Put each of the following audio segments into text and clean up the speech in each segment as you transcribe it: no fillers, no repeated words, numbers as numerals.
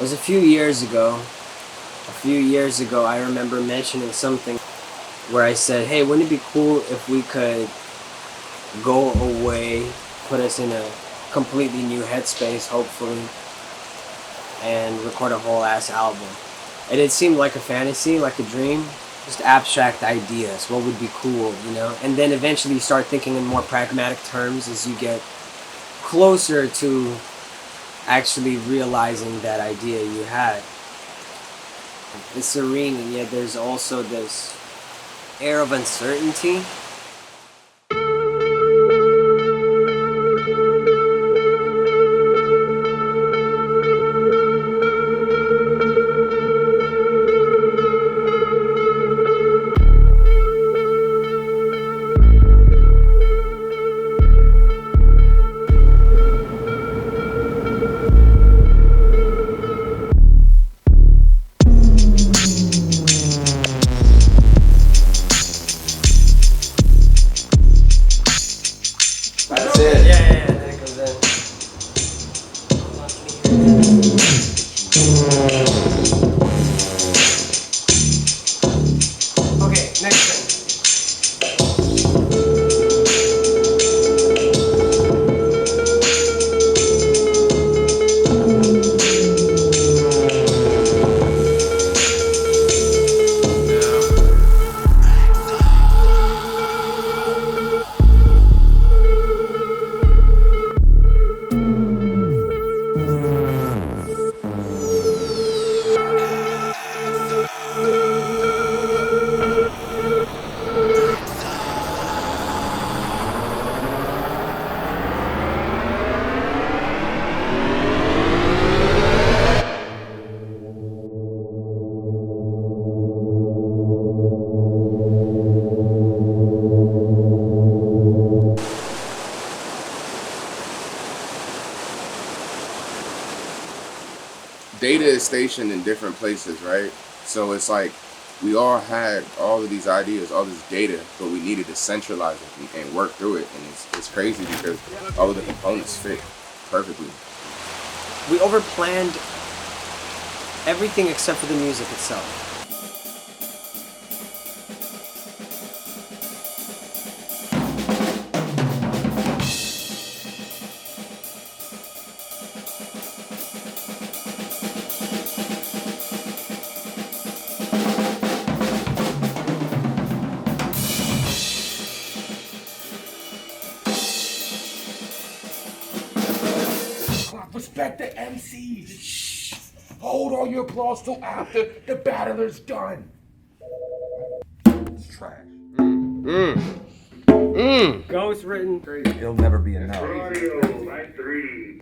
was a few years ago. I remember mentioning something where I said, hey, wouldn't it be cool if we could go away, put us in a completely new headspace, hopefully, and record a whole ass album. And it seemed like a fantasy, like a dream, just abstract ideas. What would be cool, you know? And then eventually you start thinking in more pragmatic terms as you get closer to actually realizing that idea you had. It's serene, and yet there's also this air of uncertainty. That's it. Yeah, that goes in. Okay, next thing. Data is stationed in different places, right? So it's like we all had all of these ideas, all this data, but we needed to centralize it and work through it. And it's crazy because all of the components fit perfectly. We overplanned everything except for the music itself. Respect the MCs. Shh. Hold all your applause till after the battler's done. It's trash. Ghost written. It'll never be enough. Line 3.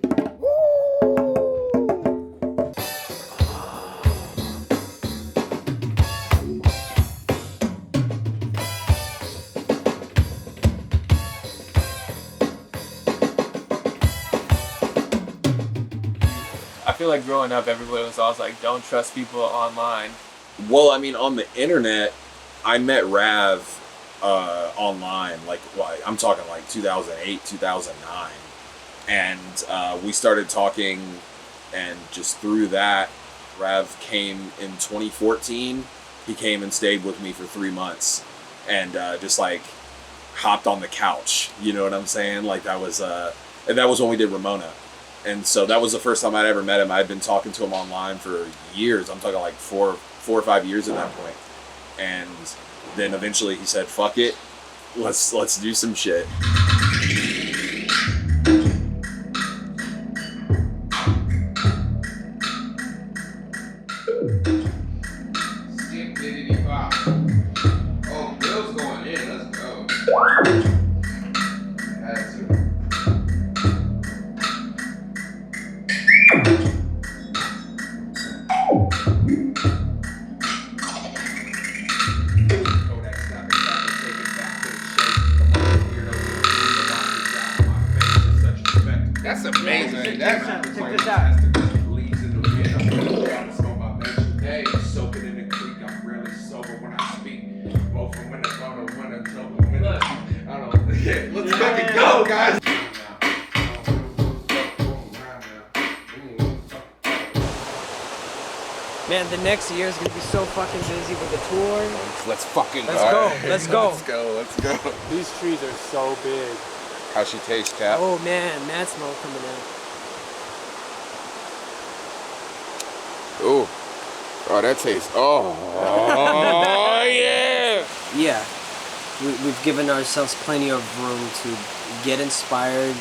I feel like growing up, everybody was always like, don't trust people online. Well, I mean, on the internet, I met Rav online, like, well, I'm talking like 2008, 2009. And we started talking, and just through that, Rav came in 2014. He came and stayed with me for 3 months and just like hopped on the couch. You know what I'm saying? Like that was when we did Ramona. And so that was the first time I'd ever met him. I'd been talking to him online for years. I'm talking like four or 5 years at that point. And then eventually he said, "Fuck it, let's do some shit." Skip diddity pop. Oh, Bill's going in. Let's go. Had to. That's amazing. Check this out. Leads into the Man, the next year is gonna be so fucking busy with the tour. Let's fucking Let's go. Let's go. Let's go. Let's go. These trees are so big. How she taste, Cap? Oh man, mad smoke coming out. Ooh. Oh, that tastes. Oh yeah. Yeah, we've given ourselves plenty of room to get inspired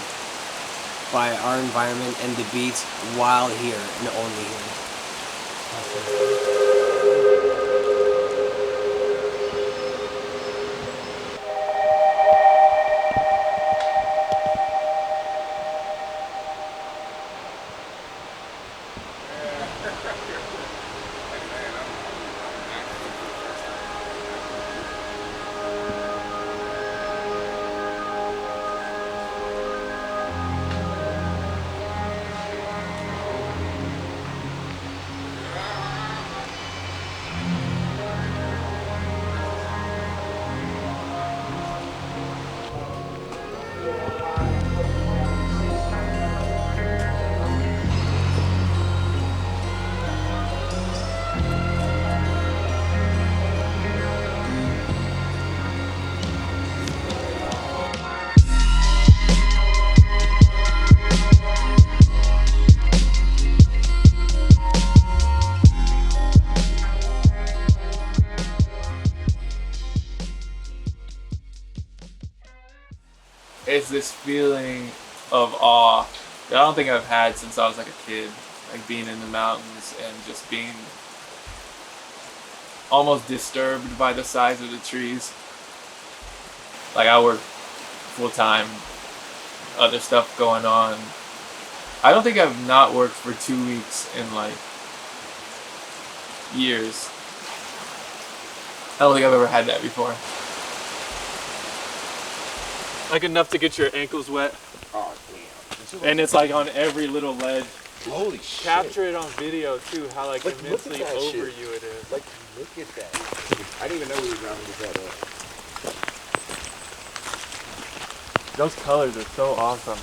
by our environment and the beats while here and only here. It's this feeling of awe that I don't think I've had since I was like a kid. Like being in the mountains and just being almost disturbed by the size of the trees. Like I work full time, other stuff going on. I don't think I've not worked for 2 weeks in like years. I don't think I've ever had that before. Like enough to get your ankles wet. Oh damn. And it's like on every little ledge. Holy shit. Capture it on video too, how like Look at immensely that over shit. you it is. Like, look at that. I didn't even know we were driving this that up. Those colors are so awesome.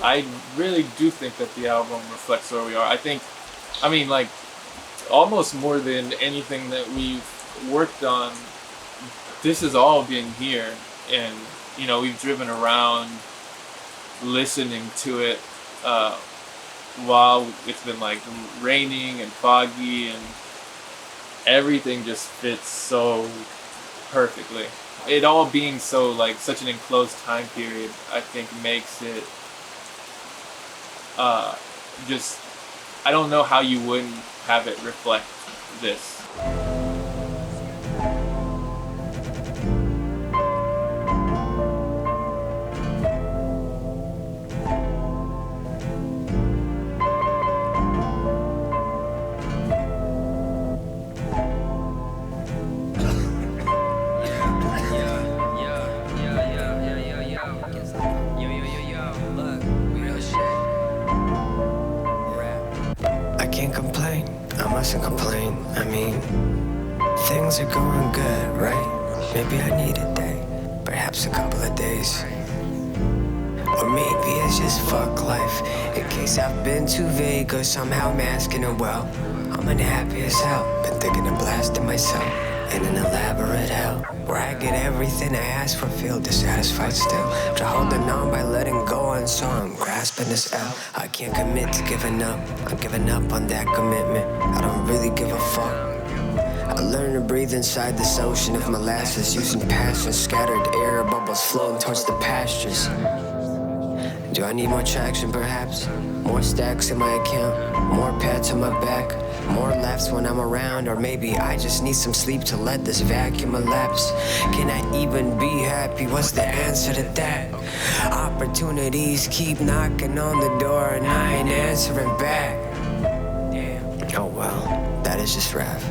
I really do think that the album reflects where we are. I mean like almost more than anything that we've worked on, this has all been here, and you know we've driven around listening to it while it's been like raining and foggy, and everything just fits so perfectly. It all being so like such an enclosed time period, I think makes it just, I don't know how you wouldn't have it reflect this. I can't complain, I mustn't complain. I mean, things are going good, right? Maybe I need a day, perhaps a couple of days. Or maybe it's just fuck life, in case I've been too vague or somehow masking it well. I'm unhappy as hell, been thinking of blasting myself in an elaborate hell, where I get everything I ask for, feel dissatisfied still. Try holding on by letting go, and so I'm grasping this L. I can't commit to giving up, I'm giving up on that commitment. I don't really give a fuck. I learned to breathe inside this ocean of molasses, using passion, scattered air bubbles floating towards the pastures. Do I need more traction perhaps? More stacks in my account, more pats on my back, more laughs when I'm around, or maybe I just need some sleep to let this vacuum elapse. Can I even be happy? What's the answer to that? Opportunities keep knocking on the door and I ain't answering back. Oh well, that is just rap.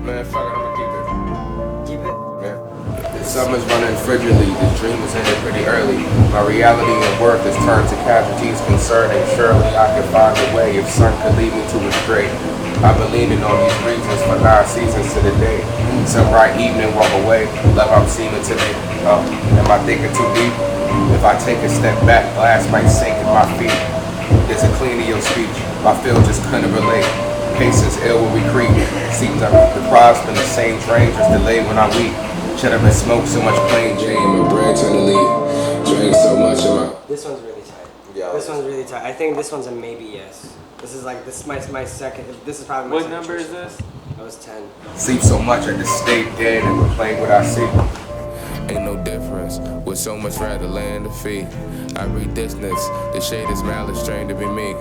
Man, fuck it, I'ma keep it. Keep it? Yeah. The summer's running frigidly, this dream is ended pretty early. My reality and worth is turned to casualties concerning. Surely I could find a way if sun could lead me to a straight. I've been leaning on these reasons for 9 seasons to the day. Some bright evening, walk away, love I'm seeming today. Am I thinking too deep? If I take a step back, glass might sink in my feet. There's a clean to your speech. My feel just couldn't relate. Patience ill will we creep. Seems I'm deprived from the same drain, just delayed when I weep. Shut up and smoke so much plain Jane. My bread turned to leave. Drink so much of my. This one's really tight. Yeah. This one's really tight. I think this one's a maybe yes. This is like my second. This is probably my What second number choice. is this? That was 10. Sleep so much I just stay dead and replay what I see. Ain't no difference, with so much rather land the feet. I read distance, the shade is malice trained to be meek.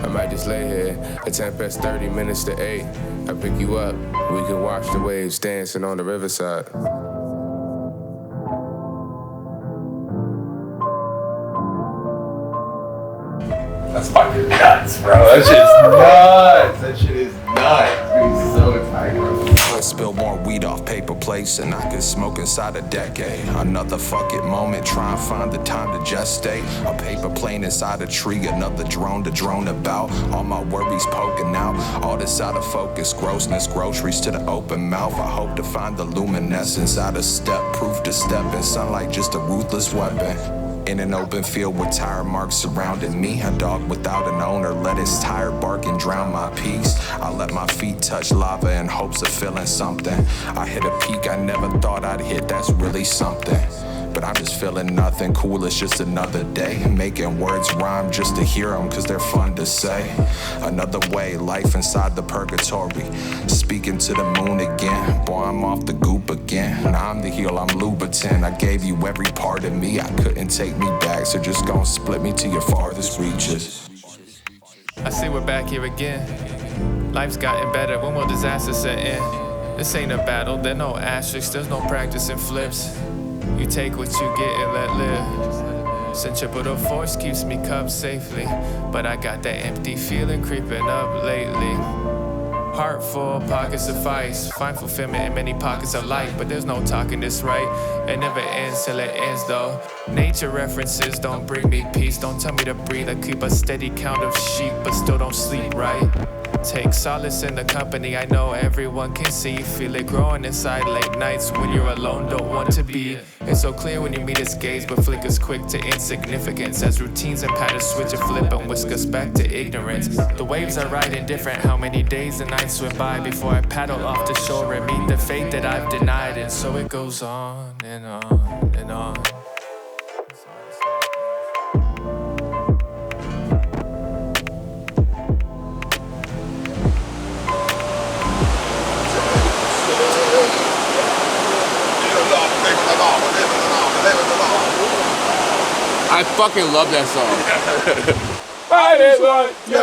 I might just lay here at 10 past 30 minutes to 8. I pick you up, we can watch the waves dancing on the riverside. That's fucking nuts, bro. That shit's nuts. That shit is nuts. It's so tight, bro. I spill more weed off paper plates than I could smoke inside a decade. Another fuck it moment, try and find the time to gestate. A paper plane inside a tree, another drone to drone about. All my worries poking out, all this out of focus. Grossness, groceries to the open mouth. I hope to find the luminescence out of step, proof to step in sunlight, just a ruthless weapon. In an open field with tire marks surrounding me. A dog without an owner let his tire bark and drown my peace. I let my feet touch lava in hopes of feeling something. I hit a peak I never thought I'd hit, that's really something. But I'm just feeling nothing cool, it's just another day. Making words rhyme just to hear them, cause they're fun to say. Another way, life inside the purgatory. Speaking to the moon again, boy I'm off the goop again. Now I'm the heel, I'm Louboutin. I gave you every part of me, I couldn't take me back. So just gon' split me to your farthest reaches. I say we're back here again. Life's gotten better, when will disaster set in? This ain't a battle, there no asterisks, there's no practice in flips. You take what you get and let live. Centripetal force keeps me cupped safely, but I got that empty feeling creeping up lately. Heart full, pockets of ice. Find fulfillment in many pockets of light, but there's no talking this right. It never ends till it ends though. Nature references don't bring me peace. Don't tell me to breathe. I keep a steady count of sheep, but still don't sleep right. Take solace in the company I know everyone can see. Feel it growing inside late nights when you're alone, don't want to be. It's so clear when you meet its gaze, but flickers quick to insignificance. As routines and patterns switch and flip and whisk us back to ignorance. The waves are riding different, how many days and nights went by before I paddle off the shore and meet the fate that I've denied. And so it goes on and on and on. I fucking love that song. That is what you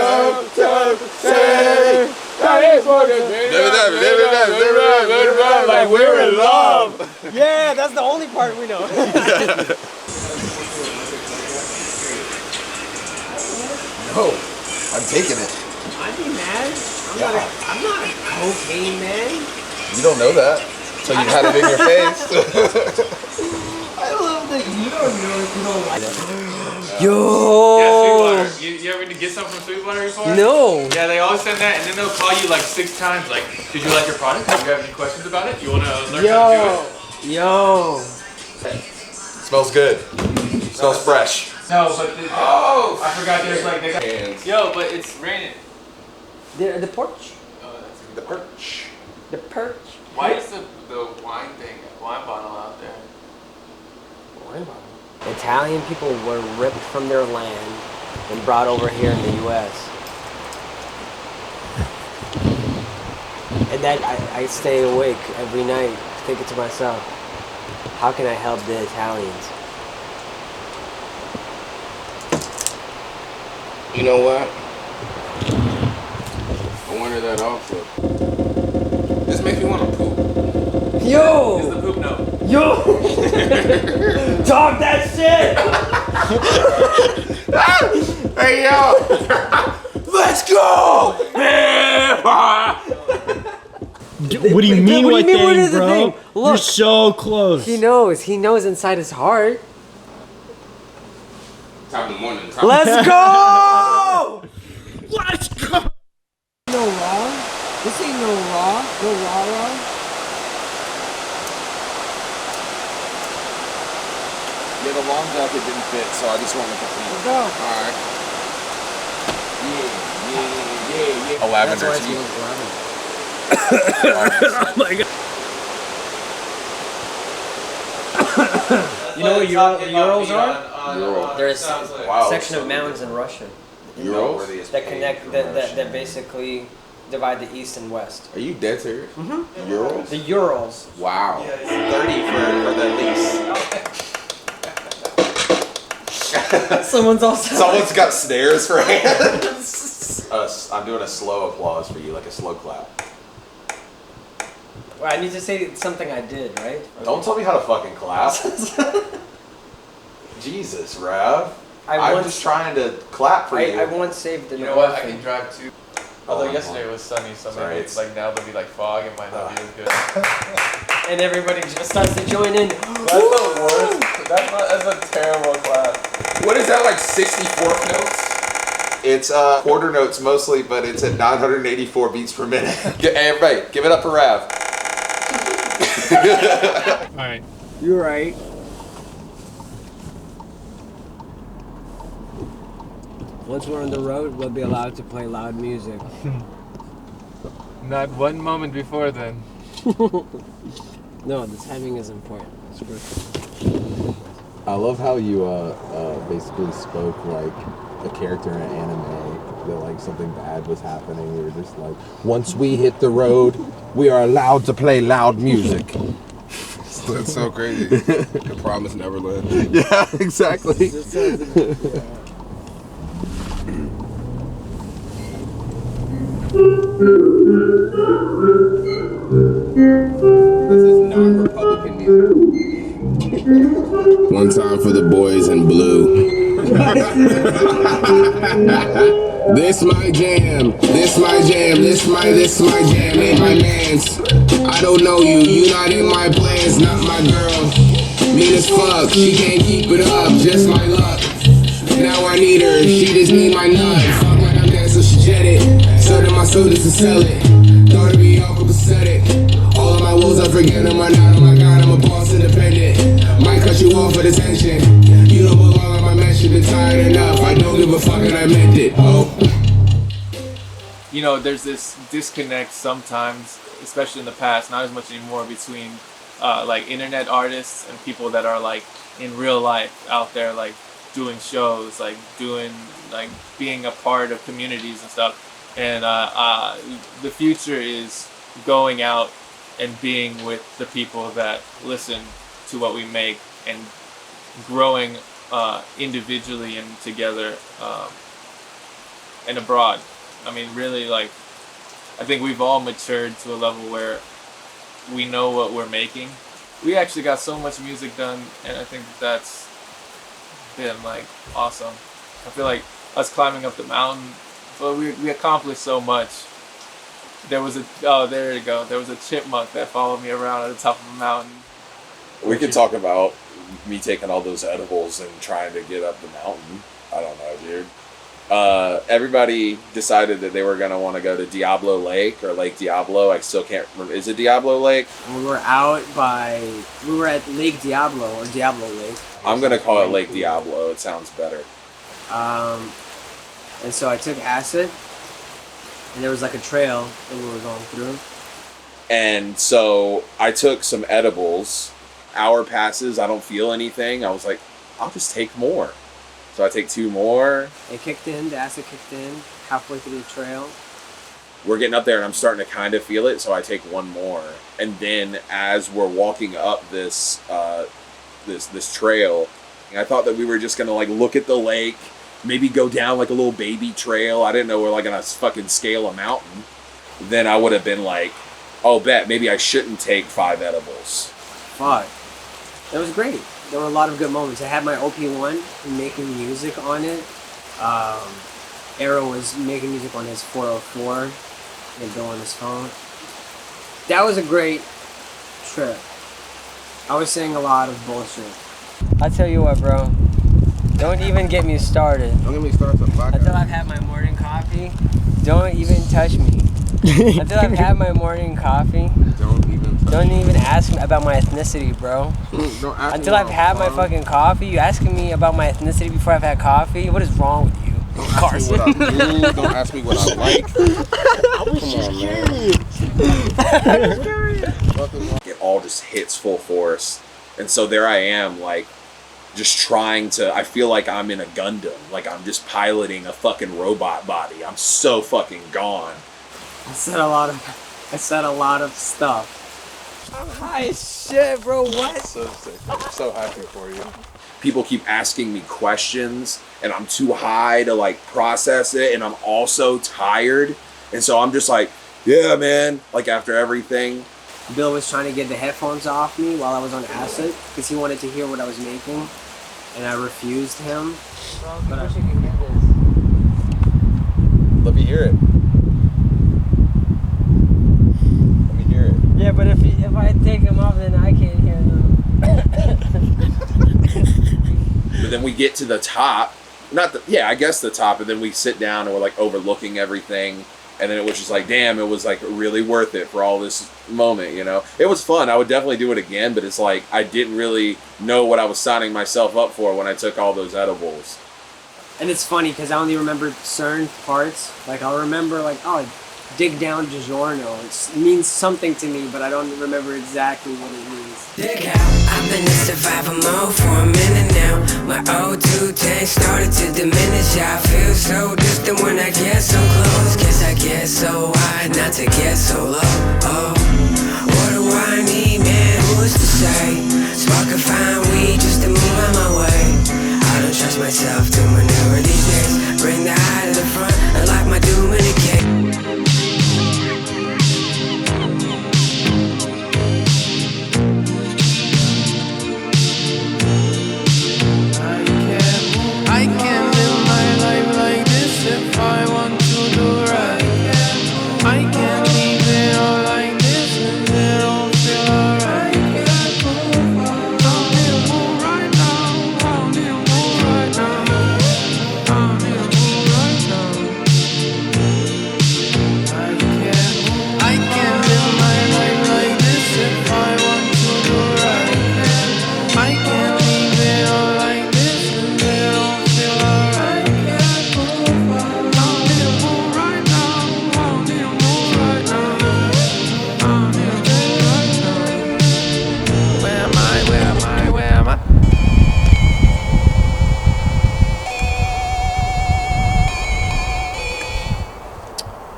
say. That is what like we're in love. Yeah, that's the only part we know. No, I'm taking it. I'd be mad. I'm not a cocaine man. You don't know that until you had it in your face. I love that you don't know if you don't like it. Yeah, Yo! Sweetwater. You ever get something from Sweetwater before? No! Yeah, they always send that, and then they'll call you like 6 times, like, did you like your product? Do you have any questions about it? You want to learn how to do it? Yo! Smells good. Smells fresh. No, but I forgot there's like, they got Hands. Yo, but it's raining. The porch? Oh, that's The perch. The perch? Why is the wine bottle out there? Italian people were ripped from their land and brought over here in the U.S. And that I stay awake every night thinking to myself, how can I help the Italians? You know what? I wonder that also. This makes me want to poop. Yo! It's the poop note. Yo! Talk that shit! Hey yo! Let's go! What do you mean? What do you mean, what is the bro? thing? Look. You're so close. He knows inside his heart. Top of the morning. Let's go! Let's go. No raw? This ain't no raw. No raw. Yeah, the long jacket didn't fit, so I just went with the clean. Let's go. Alright. A lavender That's why tea. it's lavender. Oh my god. You know what Urals are? Ural. There's a Wow. section of mountains in Russia Urals? that connect that basically divide the east and west. Are you dead serious? Mm-hmm. Urals? The Urals. Wow. 30 for the lease. Someone's also. Someone's got snares for hands. I'm doing a slow applause for you, like a slow clap. Well, I need to say something I did, right? Don't tell me how to fucking clap. Jesus, Rav. I'm just trying to clap for you. I once saved the. You know what? I can drive too. Although Oh, yesterday was sunny, so Sorry, maybe it's like now there'll be like fog. It might not be as good. And everybody just starts to join in. That's the worst. That's a terrible clap. What is that, like 64th notes? It's quarter notes mostly, but it's at 984 beats per minute. Hey, everybody, give it up for Rav. All right. You're right. Once we're on the road, we'll be allowed to play loud music. Not one moment before then. No, the timing is important. It's good. I love how you basically spoke like a character in an anime, that like something bad was happening. We were just like, once we hit the road, we are allowed to play loud music. That's so crazy. The Promised Neverland. Yeah, exactly. This is non-Republican music. One time for the boys in blue. This my jam, this my jam, this my jam, ain't my man's. I don't know you, you not in my plans, not my girl. Mean as fuck, she can't keep it up, just my luck. Now I need her, she just need my nut. Fuck like I'm dead, so she jet it. Sold my soul just to sell it. Thought it'd be all pathetic. All of my woes I forget them or not. Oh my god, I'm a boss independent. Might cut you off for the tension. You don't belong on my mansion, been tired enough. I don't give a fuck and I meant it. Oh. You know, there's this disconnect sometimes, especially in the past, not as much anymore, between like internet artists and people that are like in real life out there, like doing shows, like being a part of communities and stuff. And the future is going out and being with the people that listen to what we make and growing individually and together and abroad. I mean, really, like, I think we've all matured to a level where we know what we're making. We actually got so much music done, and I think that's been, like, awesome. I feel like us climbing up the mountain, but we accomplished so much. There was there you go. There was a chipmunk that followed me around at the top of the mountain. We could talk about me taking all those edibles and trying to get up the mountain. I don't know, dude. Everybody decided that they were going to want to go to Diablo Lake or Lake Diablo. I still can't remember. Is it Diablo Lake? We were at Lake Diablo or Diablo Lake. I'm going to call it Lake Diablo. It sounds better. And so I took acid, and there was like a trail that we were going through. And so I took some edibles. Hour passes, I don't feel anything. I was like, I'll just take more. So I take 2 more. It kicked in, the acid kicked in halfway through the trail. We're getting up there and I'm starting to kind of feel it, so I take 1 more. And then as we're walking up this this trail, I thought that we were just gonna like look at the lake, maybe go down like a little baby trail. I didn't know we're like gonna fucking scale a mountain. Then I would have been like, oh, bet maybe I shouldn't take 5 edibles. Fuck. It was great. There were a lot of good moments. I had my OP1 making music on it. Arrow was making music on his 404 and Bill on his phone. That was a great trip. I was saying a lot of bullshit. I'll tell you what, bro. Don't even get me started. Don't get me started on black. Until I've had my morning coffee, don't even touch me. Until I've had my morning coffee, don't even ask me about my ethnicity, bro. Don't ask Until I've had my fucking coffee, you asking me about my ethnicity before I've had coffee? What is wrong with you? Don't ask me what I do. Don't ask me what I like. Come on, man. It all just hits full force. And so there I am, like, just trying to, I feel like I'm in a Gundam. Like, I'm just piloting a fucking robot body. I'm so fucking gone. I said a lot of stuff. I'm high as shit, bro. What? So sick. I'm so happy for you. People keep asking me questions, and I'm too high to, like, process it, and I'm also tired. And so I'm just like, yeah, man, like, after everything. Bill was trying to get the headphones off me while I was on acid because he wanted to hear what I was making, and I refused him. But I can hear this. Let me hear it. Let me hear it. Yeah, but if I take them off, then I can't hear them. But then we get to the top, I guess the top, and then we sit down and we're like overlooking everything. And then it was just like, damn, it was like really worth it for all this moment, you know? It was fun. I would definitely do it again, but it's like I didn't really know what I was signing myself up for when I took all those edibles. And it's funny because I only remember certain parts. Like I'll remember like, oh, dig down DiGiorno. It means something to me, but I don't remember exactly what it means. Dig out. I've been in survival mode for a minute now. My O2 tank started to diminish. I feel so distant when I get so close. Guess I get so high not to get so low. Oh, what do I need, man? Who's to say? Spark a fine weed just to move on my way. I don't trust myself to maneuver these days. Bring the eye to the front and lock my doom in a cake. I can live my life like this if I want to do right. I can leave it all like this and it don't feel alright. I need to move right now. I need to move right now. I need to move right now. I can live my life like this if I want to do right. I can leave it all like this and it don't feel alright. I need to move right now. I need to move right now. I need to move right now. Where am I? Where am I? Where am I?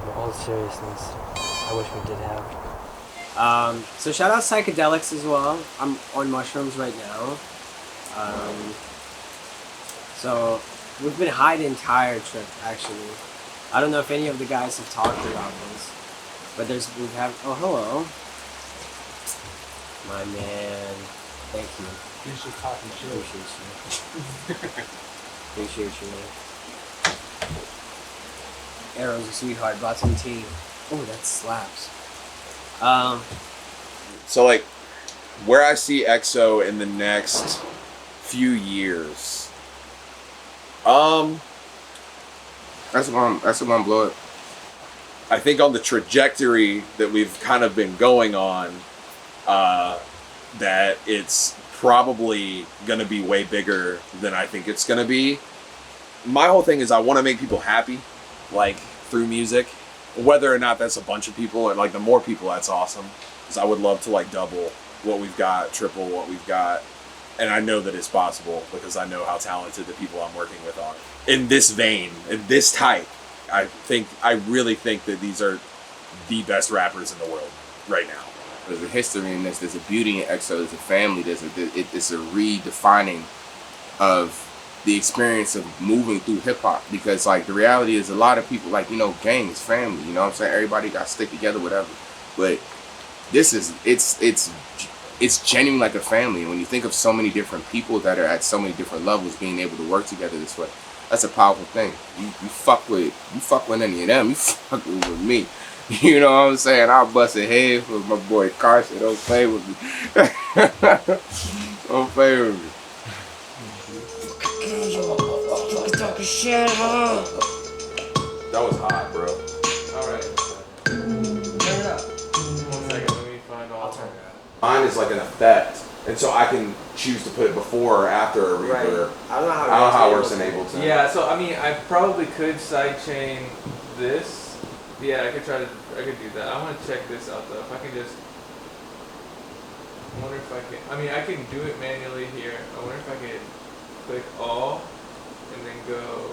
In all seriousness, I wish we did have. So shout out psychedelics as well. I'm on mushrooms right now. So we've been high the entire trip actually. I don't know if any of the guys have talked about this, but oh hello. My man. Thank you. Finish your talking shit. Appreciate you, man. Arrow's a sweetheart, brought some tea. Oh, that slaps. So, like, where I see EXO in the next few years, That's gonna blow it. I think on the trajectory that we've kind of been going on, that it's probably going to be way bigger than I think it's going to be. My whole thing is I want to make people happy, like, through music. Whether or not that's a bunch of people, or like the more people, that's awesome. Because I would love to like double what we've got, triple what we've got. And I know that it's possible because I know how talented the people I'm working with are. In this vein, in this type, I really think that these are the best rappers in the world right now. There's a history in this. There's a beauty in EXO. There's a family. It's a redefining of the experience of moving through hip hop. Because like the reality is, a lot of people like gangs, family. You know what I'm saying? Everybody got to stick together, whatever. But this is it's genuine like a family. And when you think of so many different people that are at so many different levels being able to work together this way, that's a powerful thing. You fuck with any of them, you fuck with me. You know what I'm saying? I'll bust a head for my boy Carson. Don't play with me. Don't play with me. That was hot, bro. Alright. Turn it up. 1 second, let me find all. I'll turn it up. Mine is like an effect, And so I can choose to put it before or after a reverb. I don't know how I don't know how it works in Ableton. Yeah, so I mean, I probably could sidechain this. Yeah, I could do that. I want to check this out though. If I can just, I wonder if I can. I mean, I can do it manually here. I wonder if I could click all and then go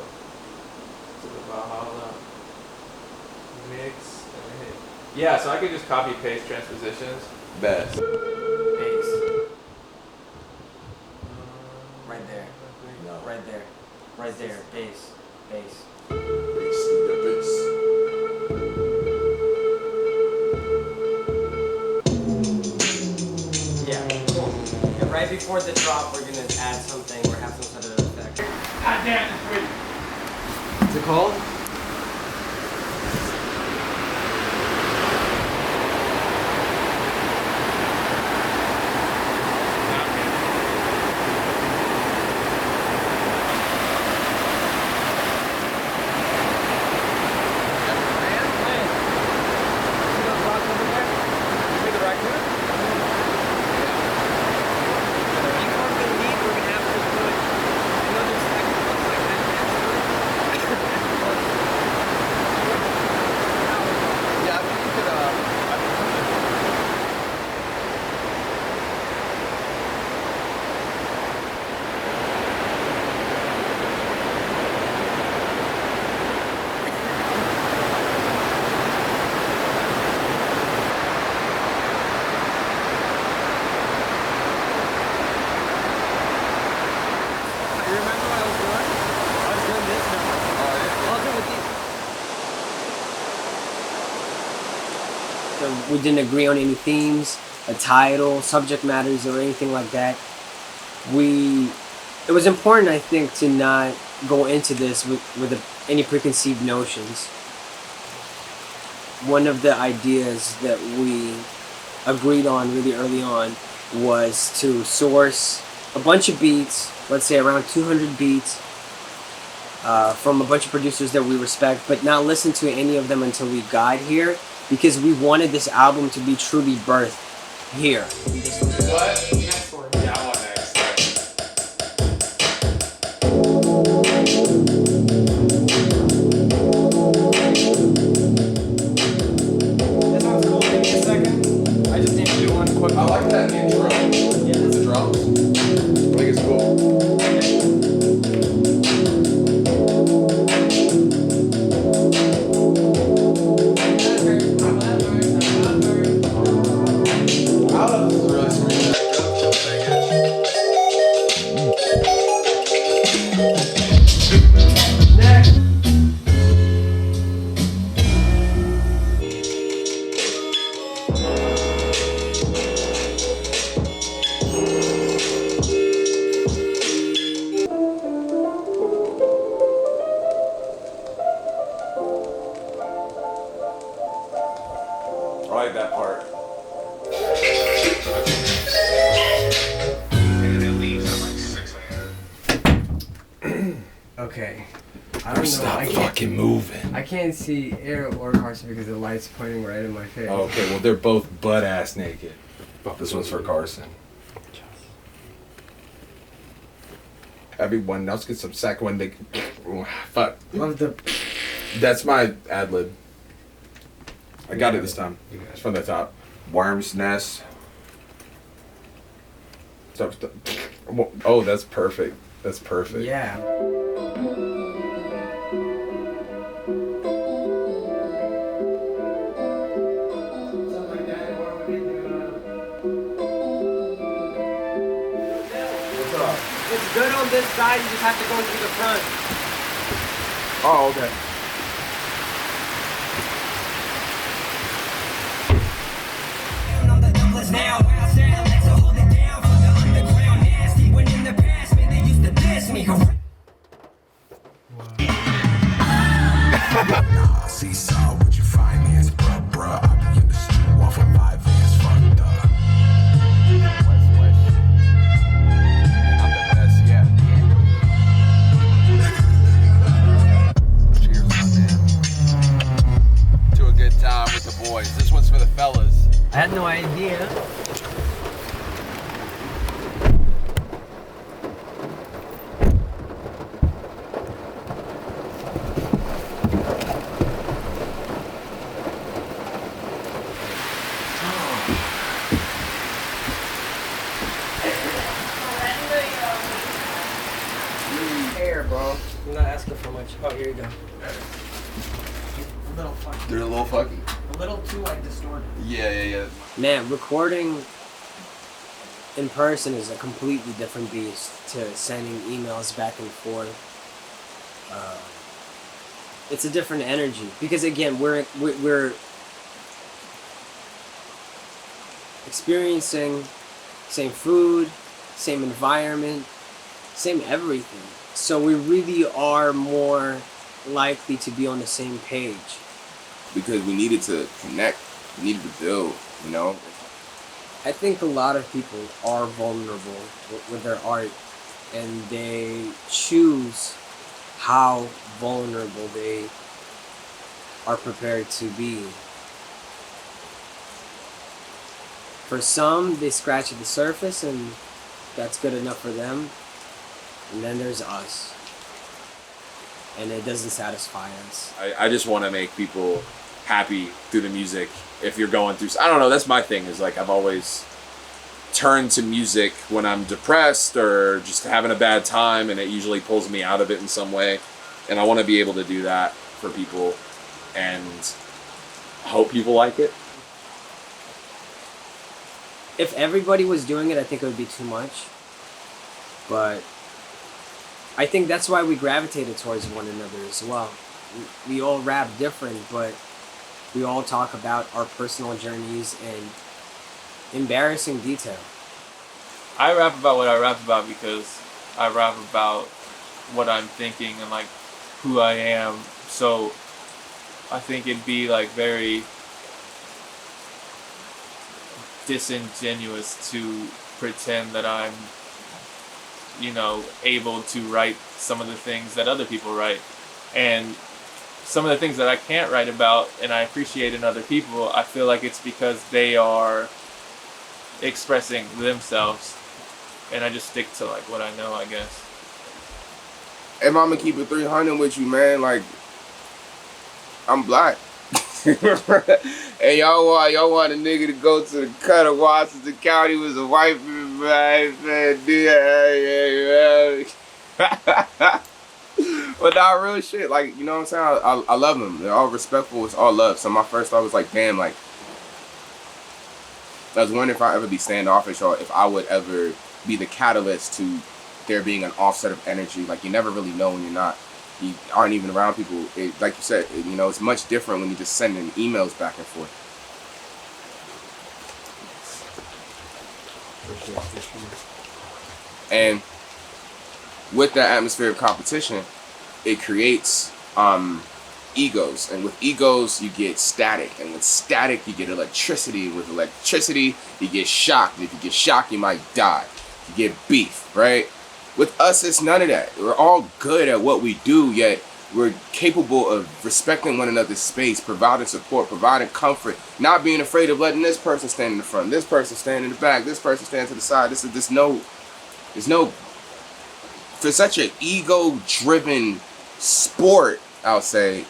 to the Valhalla mix and then hit. Yeah, so I could just copy paste transpositions. Best. Bass. Right there. No. Right there. Right there. Bass. Bass. Yeah, cool. And right before the drop, we're gonna add something or have some sort of effect. God damn, it's pretty. What's it called? We didn't agree on any themes, a title, subject matters, or anything like that. It was important, I think, to not go into this with any preconceived notions. One of the ideas that we agreed on really early on was to source a bunch of beats, let's say around 200 beats, from a bunch of producers that we respect, but not listen to any of them until we got here, because we wanted this album to be truly birthed here. What? Next one. Yeah, I want next. This one's cool. Give me a second. I just need to do one quick. I like that intro. Yeah, The drums. I think it's cool. I like that part. Okay. I don't know. Stop fucking moving. I can't see Air or Carson because the light's pointing right in my face. Okay, well they're both butt ass naked. This one's for Carson. Everyone else gets some sack when they. Fuck. Love the. That's my ad lib. I got it this time. It's from the top. Worm's Nest. Oh, that's perfect. That's perfect. Yeah. It's good on this side, you just have to go through the front. Oh, okay. Now I sound like so hold it down for the underground nasty. When in the past, man, they used to diss me. Nah, seesaw with your finance, bruh. I be in the stew off of my vans, fucked up. West shit. I'm the best yet. Cheers on them. To a good time with the boys. This one's for the fellas. I had no idea. Oh, here you go. A little funky. They're a little funky. A little too like distorted. Yeah. Man, recording in person is a completely different beast to sending emails back and forth. It's a different energy because again, we're experiencing same food, same environment, same everything. So we really are more likely to be on the same page. Because we needed to connect, we needed to build, you know? I think a lot of people are vulnerable with their art, and they choose how vulnerable they are prepared to be. For some, they scratch at the surface and that's good enough for them. And then there's us. And it doesn't satisfy us. I just want to make people happy through the music. If you're going through, I don't know, that's my thing, is like I've always turned to music when I'm depressed or just having a bad time, and it usually pulls me out of it in some way. And I want to be able to do that for people, and I hope people like it. If everybody was doing it, I think it would be too much. But I think that's why we gravitated towards one another as well. We all rap different, but we all talk about our personal journeys and embarrassing detail. I rap about what I rap about because I rap about what I'm thinking and like who I am. So I think it'd be like very disingenuous to pretend that I'm, you know, able to write some of the things that other people write. And some of the things that I can't write about and I appreciate in other people, I feel like it's because they are expressing themselves. And I just stick to like what I know, I guess. If I'm gonna keep it 300 with you, man, like, I'm black. And y'all want a nigga to go to the cut of Washington County with a white man. But not real shit. Like, you know what I'm saying? I love them. They're all respectful. It's all love. So my first thought was like, damn, like, I was wondering if I'd ever be standoffish or if I would ever be the catalyst to there being an offset of energy. Like, you never really know when you aren't even around people. Like you said, you know, it's much different when you're just sending emails back and forth. And with that atmosphere of competition, it creates egos. And with egos, you get static. And with static, you get electricity. And with electricity, you get shocked. And if you get shocked, you might die. You get beef, right? With us, it's none of that. We're all good at what we do, yet we're capable of respecting one another's space, providing support, providing comfort, not being afraid of letting this person stand in the front, this person stand in the back, this person stand to the side. There's no, for such an ego-driven sport, I'll say,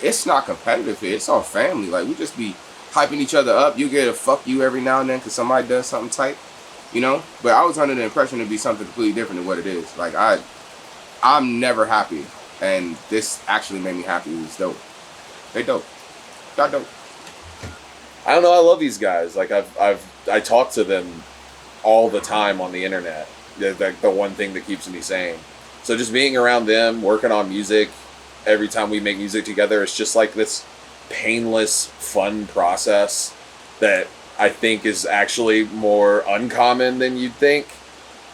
it's not competitive here. It's all family. Like, we just be hyping each other up. You get a fuck you every now and then because somebody does something tight. You know, but I was under the impression it'd be something completely different than what it is. Like, I'm never happy, and this actually made me happy. It was dope. They dope. Got dope. I don't know. I love these guys. Like I talk to them all the time on the internet. They're the one thing that keeps me sane. So just being around them, working on music, every time we make music together, it's just like this painless, fun process that I think is actually more uncommon than you'd think.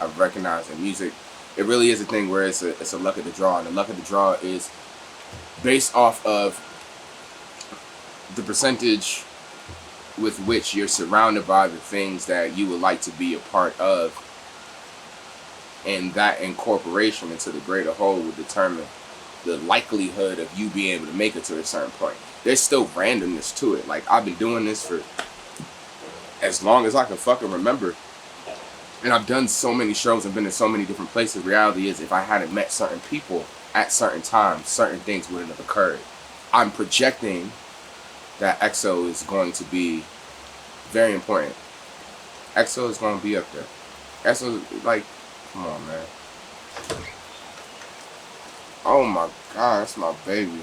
I've recognized in music, it really is a thing where it's a luck of the draw. And the luck of the draw is based off of the percentage with which you're surrounded by the things that you would like to be a part of. And that incorporation into the greater whole will determine the likelihood of you being able to make it to a certain point. There's still randomness to it. Like, I've been doing this for as long as I can fucking remember. And I've done so many shows and been in so many different places. Reality is, if I hadn't met certain people at certain times, certain things wouldn't have occurred. I'm projecting that EXO is going to be very important. EXO is going to be up there. EXO, like, come on, man. Oh my God, that's my baby.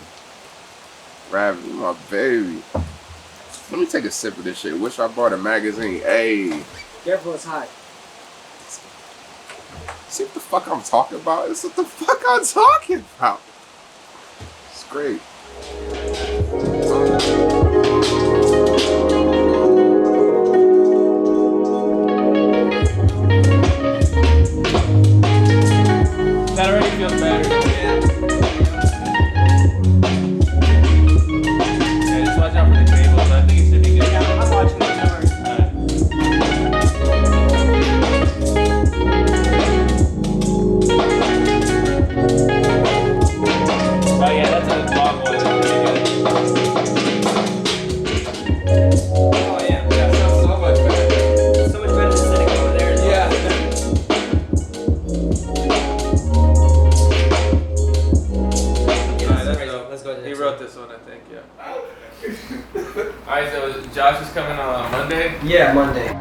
Rav, you my baby. Let me take a sip of this shit. Wish I bought a magazine. Hey. Careful, it's hot. See what the fuck I'm talking about? This is what the fuck I'm talking about. It's great. That already feels better. Yeah, just watch out for the cables. I think it should be good. Yeah, I'm watching the camera. Oh yeah, that's a long one. That's pretty good. Oh yeah. Yeah, sounds so much better. So much better than sitting over there. Yeah. Let's go to the He next wrote this one, I think, yeah. Alright, so Josh is coming on Monday? Yeah, Monday.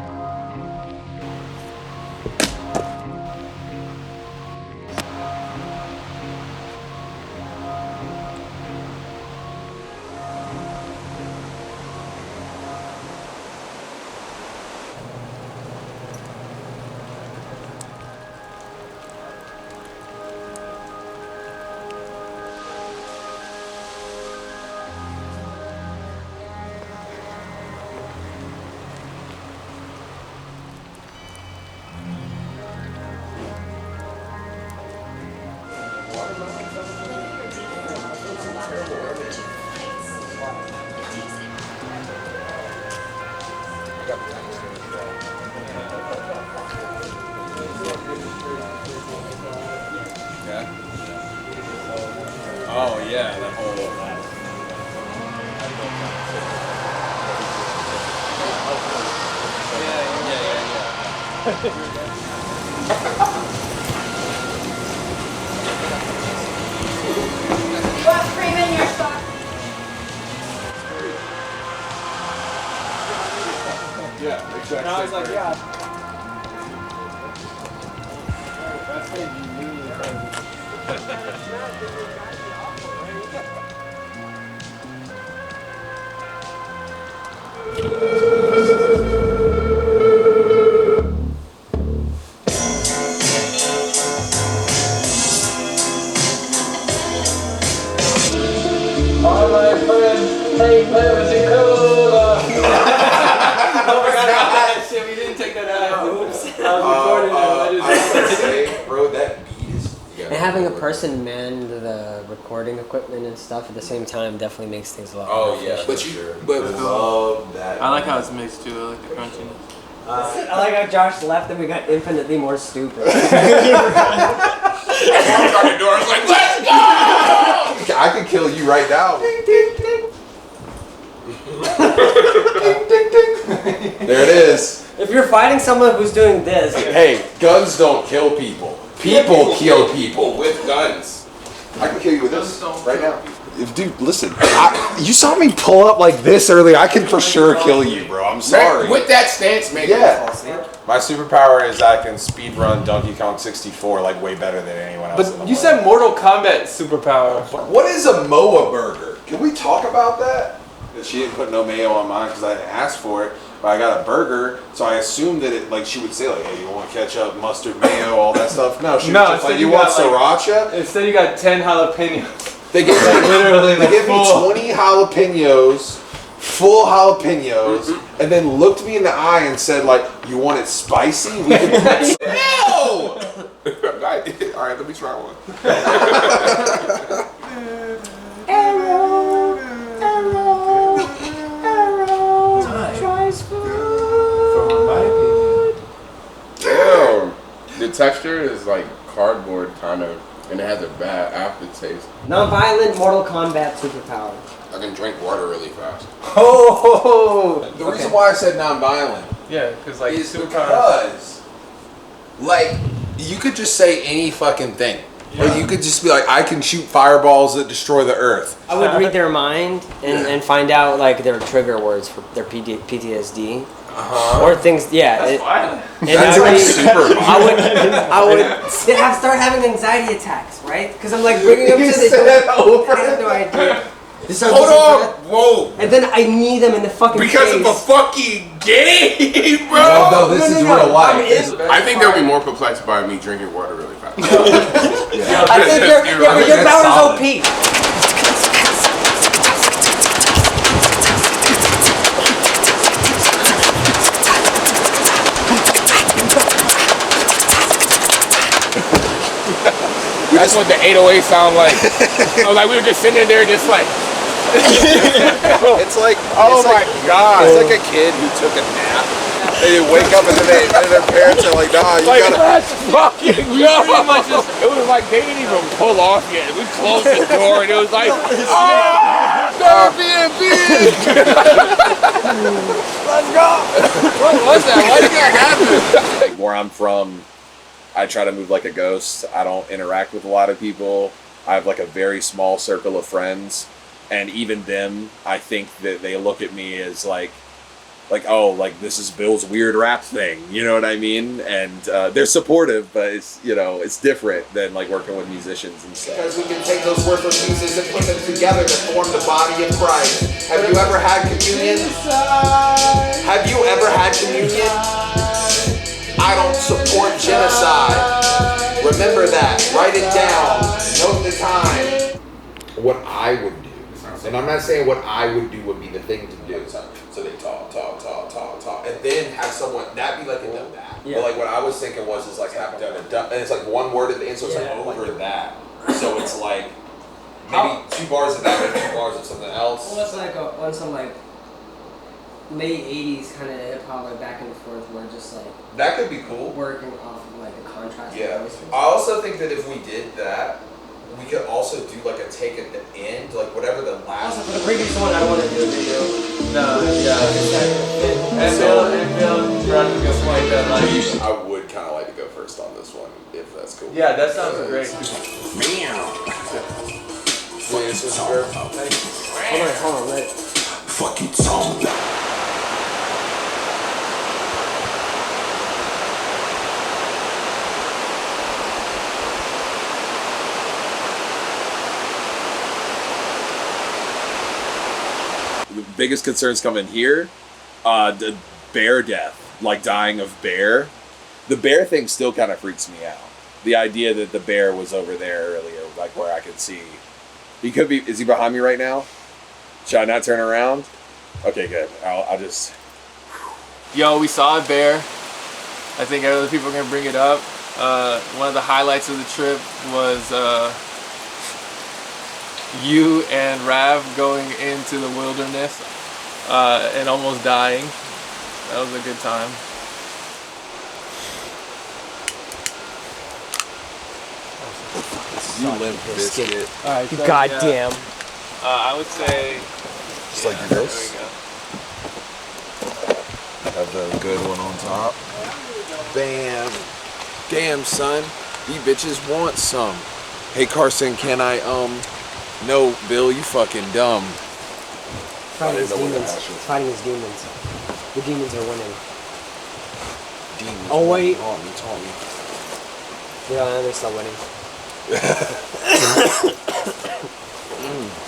Yeah. Oh yeah, that whole. What's cream in your sock? Yeah, exactly. And I was like, yeah. All my friends take Pepsi Cola. Oh my god, shit, we didn't take that out. Oops. I was recording it. I was say, bro, that beat is. And having a person man the recording equipment and stuff at the same time definitely makes things a lot more efficient. But you, but love that. I like how it's mixed too. I like the crunchiness. I like how Josh left and we got infinitely more stupid. I was like, let's go! I could kill you right now. There it is. If you're fighting someone who's doing this, Hey, guns don't kill people. People kill people. With guns. I can kill you with this right now. Dude, listen. You saw me pull up like this earlier. I can for sure kill you, bro. I'm sorry. With that stance, man. Yeah. My superpower is I can speedrun Donkey Kong 64 like way better than anyone else. But you said Mortal Kombat superpower. What is a Moa burger? Can we talk about that? She didn't put no mayo on mine because I didn't ask for it. But I got a burger, so I assumed that it, like, she would say, like, hey, you want ketchup, mustard, mayo, all that stuff? No, she was just like, you want sriracha? Instead, you got 10 jalapenos. They give me literally they give me 20 jalapenos, full jalapenos, and then looked me in the eye and said, like, you want it spicy? We can No! Alright, let me try one. Damn. The texture is like cardboard kind of, and it has a bad aftertaste. non-violent Mortal Kombat superpower. I can drink water really fast. Oh! The reason why I said non-violent Yeah, because like is superpowers. because, like, you could just say any fucking thing. Or you could just be like, I can shoot fireballs that destroy the earth. I would read their mind and find out like their trigger words for their PTSD. or things. Yeah, That's violent. And That's like super violent. I would start having anxiety attacks, right? Because I'm like bringing them to the over. I have no idea. Hold on, whoa! And then I knee them in the fucking because face. of a fucking game, bro. No, this is real life. I think they'll be more perplexed by me drinking water really fast. I think your power's OP. That's what the 808 sound like. I was like, we were just sitting there just like. It's like, oh it's my like, God. It's like a kid who took a nap. They wake up and then their parents are like, nah, you like, gotta. Let's fucking go. It was like they didn't even pull off yet. We closed the door and it was like, Airbnb. Let's go. What was that? Why did that happen? Where I'm from, I try to move like a ghost. I don't interact with a lot of people. I have like a very small circle of friends. And even them, I think that they look at me as like, oh, like this is Bill's weird rap thing. You know what I mean? And they're supportive, but it's, you know, it's different than like working with musicians and stuff. Because we can take those worthless pieces and put them together to form the body of Christ. Have you ever had communion? Have you ever had communion? I don't support genocide. Remember that. Write it down. Note the time. What I would do, and I'm not saying what I would do would be the thing to do. So they talk, and then have someone that be like a done that. Yeah. But like what I was thinking was is like have done a done, and it's like one word at the end, so it's like over that. So it's like maybe 2 bars of that, maybe 2 bars of something else. Well, it's like on some like late '80s kind of hip hop, like back and forth, where just like that could be cool. Working off of like the contrast. Yeah. I also think that if we did that, we could also do like a take at the end, like whatever the last. Also, for the previous one, I don't want to do a video. No, yeah. And Bill, tried to go like that. Like, I would kind of like to go first on this one, if that's cool. Yeah, that sounds great. Hold on, let it. Fucking song. The biggest concerns come in here, the bear death, like dying of bear. The bear thing still kind of freaks me out. The idea that the bear was over there earlier, like where I could see. He could be, is he behind me right now? Should I not turn around? Okay, good. I'll just. Yo, we saw a bear. I think other people are going to bring it up. One of the highlights of the trip was you and Rav going into the wilderness and almost dying. That was a good time. You limp biscuit. Alright, so Goddamn. I would say. Just like your ghost. There we go. Have the good one on top. Bam. Damn, son. You bitches want some. Hey, Carson, can I, No, Bill, you fucking dumb. Fighting his demons. Fighting his demons. The demons are winning. Demons. Oh, wait. Taunt me. Yeah, they're still winning.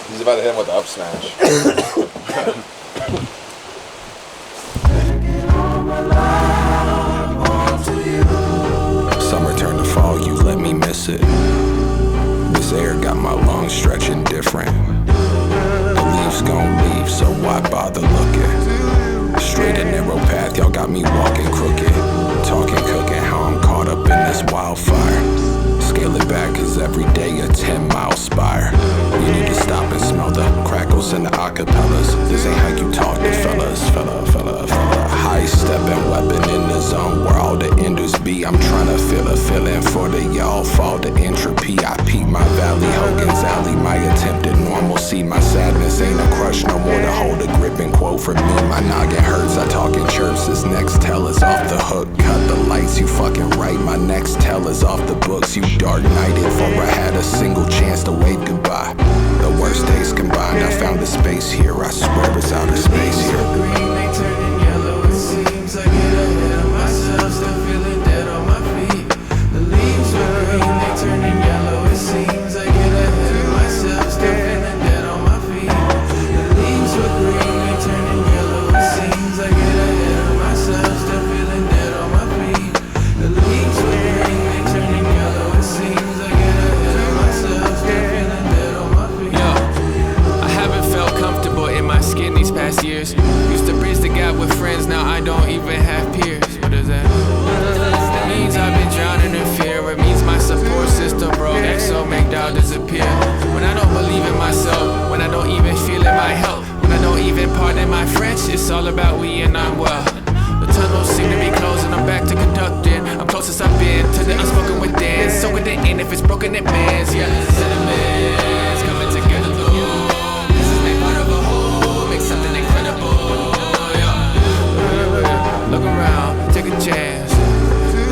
He's about to hit him with the up smash. Summer turned to fall, you let me miss it. This air got my lungs stretching different. The leaves gon' leave, so why bother looking? Straight and narrow path, y'all got me walking crooked. Talking, cooking, how I'm caught up in this wildfire. Scale it back, cause every day a 10-mile spire. You need to stop and smell the crackles and the acapellas. This ain't how you talk to fellas, fella. High stepping weapon in the zone where all the enders be. I'm trying to feel a feeling for the y'all fall to entropy. I peak my valley, Hogan's alley, my attempt at normalcy. My sadness ain't a crush no more to hold a grip and quote for me. My noggin hurts, I talk in chirps. This next tell is off the hook. Cut the lights, you fucking right. My next tell is off the books. You dark nighted for I had a single chance to wave goodbye. The worst days combined, I found a space here. I swear it's outer space here. Green, they turning yellow, it seems. past years. Used to bridge the gap with friends, now I don't even have peers. What does that mean? It means I've been drowning in fear. It means my support system broke. Exo make doubt disappear. When I don't believe in myself, when I don't even feel it might help, when I don't even pardon my French, it's all about we and I'm well. The tunnels seem to be closing, I'm back to conducting. I'm closest I've been to the unspoken within. Soaking it in, if it's broken it mends. Yeah, sentiments coming together though. This is made part of a whole, make something incredible. Yeah. Look around, take a chance.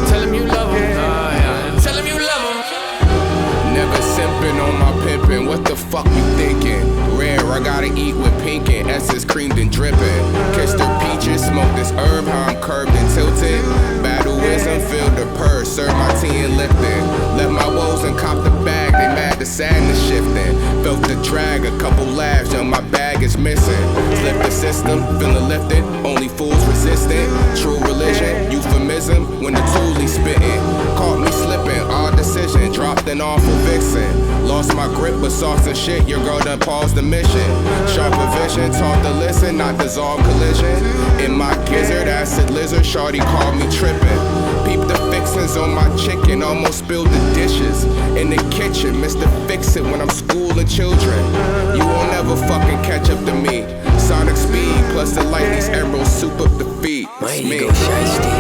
Tell him you love him. Yeah. Tell him you love him. Never simping on my pimpin', what the fuck you thinking? Rare, I gotta eat with pinkin', essence creamed and drippin'. Kissed her peaches, smoke this herb, how I'm curved and tilted. Battle wisdom, feel the purse, serve my tea and lifting. Left my woes and cop the bag, they mad the sadness shifting. Felt the drag, a couple laughs, yo, my bag is missing. Slip the system, feeling lifted, only fools resistant. True religion, euphemism, when the toolie spittin'. Caught me slipping, odd decision, dropped an awful vixen. Lost my grip, but sauce and shit, your girl done paused the mission. Sharper vision, taught to listen, not dissolve collision. In my gizzard, acid lizard, shawty called me trippin'. Peep the fixins on my chicken, almost spilled the dishes. In the kitchen, Mr. Fix It when I'm schooling children. You won't never fucking catch up to me. Sonic speed, plus the light, these emeralds soup up the feet. My It's me. ego shiesty.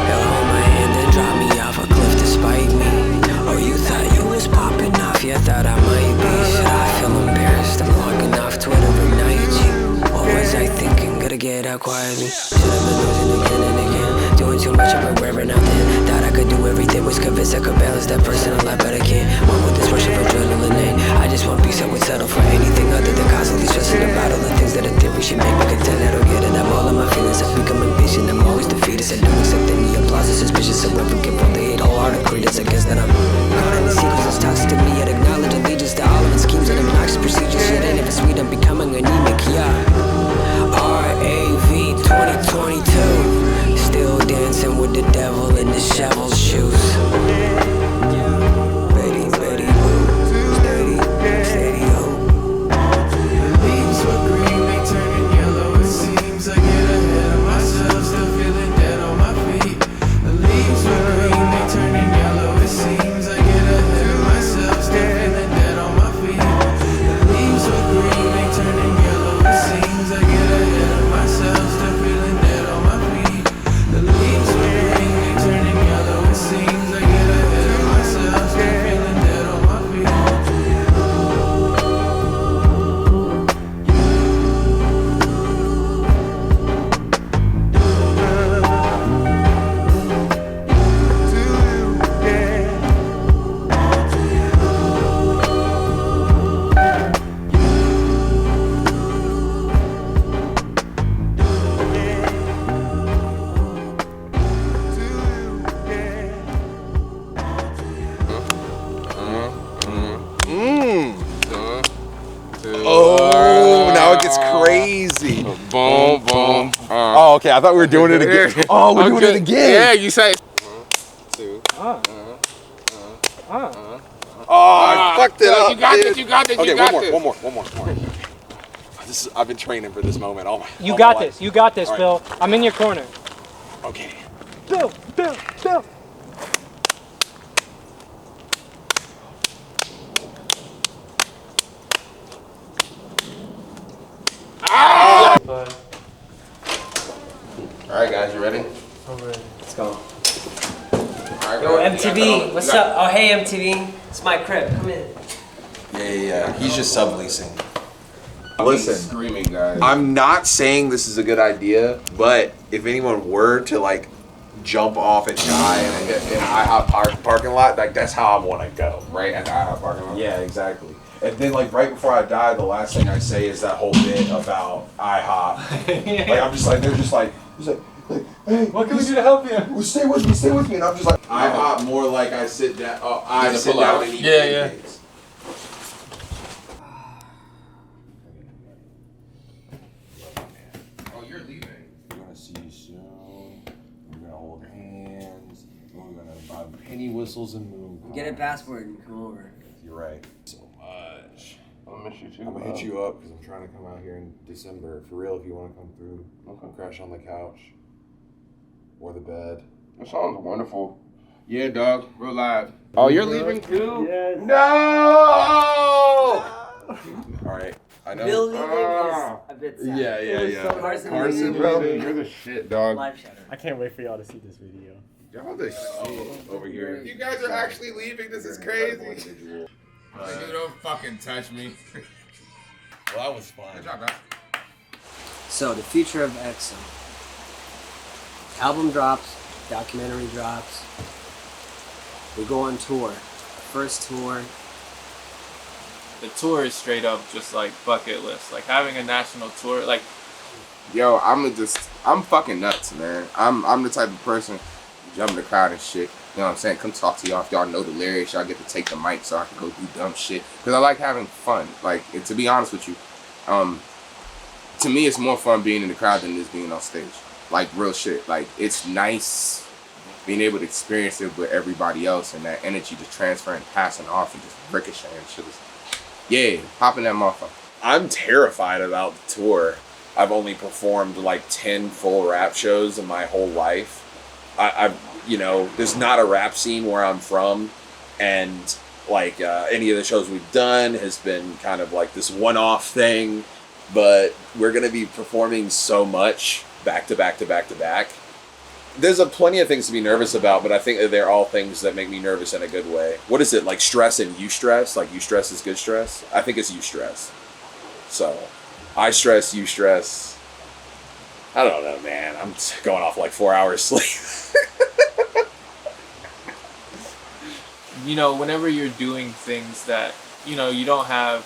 Held on my hand and dropped me off a cliff to spite me. Oh, you thought you was popping off, you thought I might be. Should I feel embarrassed? I'm logging off Twitter ignite you. What was I thinking? Gotta get out quietly. Should have been losing again and again. Doing too much, I've been wearing out then. Thought I could do everything, was convinced I could balance that personal life, but I can't. One with this rush of adrenaline in. I just want peace, I would settle for anything other than constantly stressing about all the things that I think we should make me content. I don't get it, I'm all of my feelings, I've become impatient. I'm always defeated, I don't accept any applause. It's suspicious, so if we can from the hate, wholehearted credence. I guess that I'm caught in the sequence that's toxic to me. I'd acknowledge allegiance to all of its schemes and obnoxious procedures. Shit ain't ever sweet, I'm becoming anemic, yeah. RAV 2022. Still dancing with the devil in the shovel shoes. Betty, Betty, boo. Steady, steady, ho. The leaves were green, they turning yellow. It seems I get ahead of myself, still feeling dead on my feet. The leaves were green, they turning yellow. It seems I get ahead of myself, still feeling dead on my feet. The leaves were green, they turning yellow. It seems I get ahead of myself, still feeling dead on my feet. The leaves were green, they turning yellow. It seems I get ahead of myself, still feeling dead on my feet. Oh, now it gets crazy. Boom, boom. Oh, okay. I thought we were doing it again. Oh, we're doing it again. Yeah, you say. Oh, I fucked it up. You got dude. this, you got this, Okay, you got one this. more. I've been training for this moment. Oh my. You got this. You got this, All right. Phil. I'm in your corner. Okay. Phil. All right, guys, you ready? Let's go. All right, Yo, guys, you MTV, got- what's up? Oh, hey, MTV. It's my crib. Come in. Yeah. He's just subleasing. Listen, screaming, guys. I'm not saying this is a good idea, but if anyone were to like jump off and die in an IHOP parking lot, like that's how I want to go. Right at the IHOP parking lot. Yeah, exactly. And then like right before I die, the last thing I say is that whole bit about IHOP. Like I'm just like they're just like hey, What can we do to help you? Stay with me, and I'm just like IHOP more like I sit down. I Does it sit pull down out? and eat Yeah. pancakes. Oh, you're leaving. We're gonna see you soon. We're gonna hold hands. We're gonna buy penny whistles and moon. Get a passport and come over. You're right. So much. miss you too. I'm gonna hit you up because I'm trying to come out here in December. For real, if you want to come through, crash on the couch or the bed. That sounds wonderful. Yeah, dog. We're live. Oh, you're leaving too? Yes. No! All right. I know. Bill leaving is a bit sad. Yeah. Carson, bro, you're the shit, dog. Life shatter. I can't wait for y'all to see this video. Y'all the shit over here. You guys are actually leaving. This is crazy. You don't fucking touch me. Well, that was fun. Good job, guys. So, the future of Exo. Album drops, documentary drops. We go on tour. First tour. The tour is straight up just like bucket list. Like having a national tour, like Yo, I'm fucking nuts, man. I'm the type of person jump in the crowd and shit. You know what I'm saying? Come talk to y'all if y'all know the lyrics. Y'all get to take the mic so I can go do dumb shit. Because I like having fun. Like, to be honest with you, to me it's more fun being in the crowd than it is being on stage. Like, real shit. Like, it's nice being able to experience it with everybody else and that energy just transferring, passing off, and just ricocheting and shit. Yeah, popping that motherfucker. I'm terrified about the tour. I've only performed like 10 full rap shows in my whole life. There's not a rap scene where I'm from, and like any of the shows we've done has been kind of like this one-off thing, but we're gonna be performing so much back to back to back to back. There's plenty of things to be nervous about, but I think that they're all things that make me nervous in a good way. What is it, like stress and eustress? Like eustress is good stress? I think it's eustress. So, I stress, eustress. I don't know, man. I'm going off like 4 hours sleep. Whenever you're doing things that, you don't have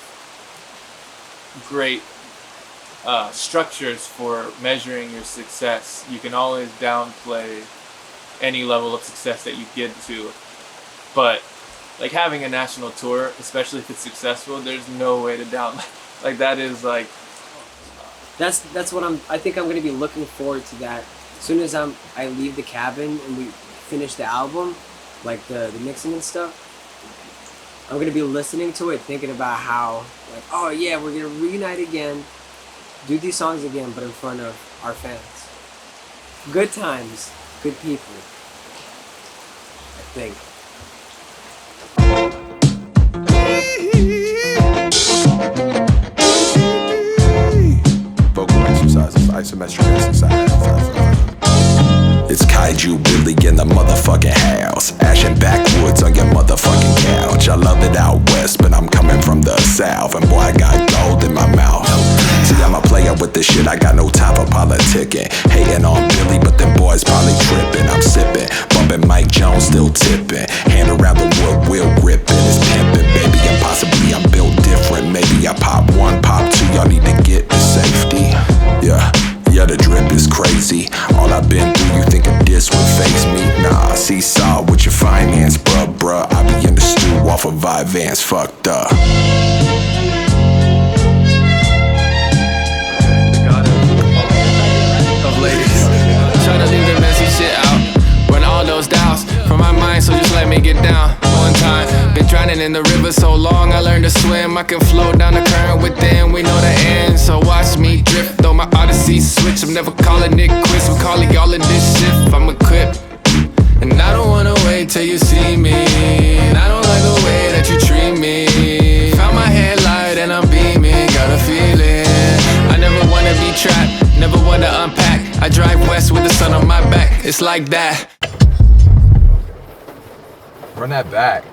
great structures for measuring your success, you can always downplay any level of success that you get to. But like having a national tour, especially if it's successful, there's no way to like that is like That's what I think I'm going to be looking forward to that. As soon as I leave the cabin and we finish the album, like the mixing and stuff, I'm going to be listening to it, thinking about how, like, oh yeah, we're going to reunite again, do these songs again, but in front of our fans. Good times, good people, I think. Vocal exercises, isometric exercises. It's Kaiju Billy in the motherfucking house. Ashing backwoods on your motherfucking couch. I love it out west, but I'm coming from the south. And boy, I got gold in my mouth. See, I'm a player with this shit, I got no time for politicking. Hating on Billy, but them boys probably tripping. I'm sipping, bumping Mike Jones, still tipping. Hand around the wood, wheel gripping. It's pimping, baby, and possibly I'm built different. Maybe I pop one, pop two, y'all need to get to safety. Yeah, the drip is crazy. All I've been through, you think a diss would face me? Nah, seesaw with your finance, bruh. I be in the stew off of Vyvanse, fucked up. Of ladies, try to leave the messy shit out. Run all those doubts from my mind, so just let me get down. One time, been drowning in the river so long, I learned to swim. I can flow down the current within, we know the end. So watch me drift, though my odyssey switch. I'm never calling it quits, I'm calling y'all in this shift. I'm equipped, and I don't wanna wait till you see me. And I don't like the way that you treat me. Found my headlight and I'm beaming, got a feeling. I never wanna be trapped, never wanna unpack. I drive west with the sun on my back, it's like that. Run that back.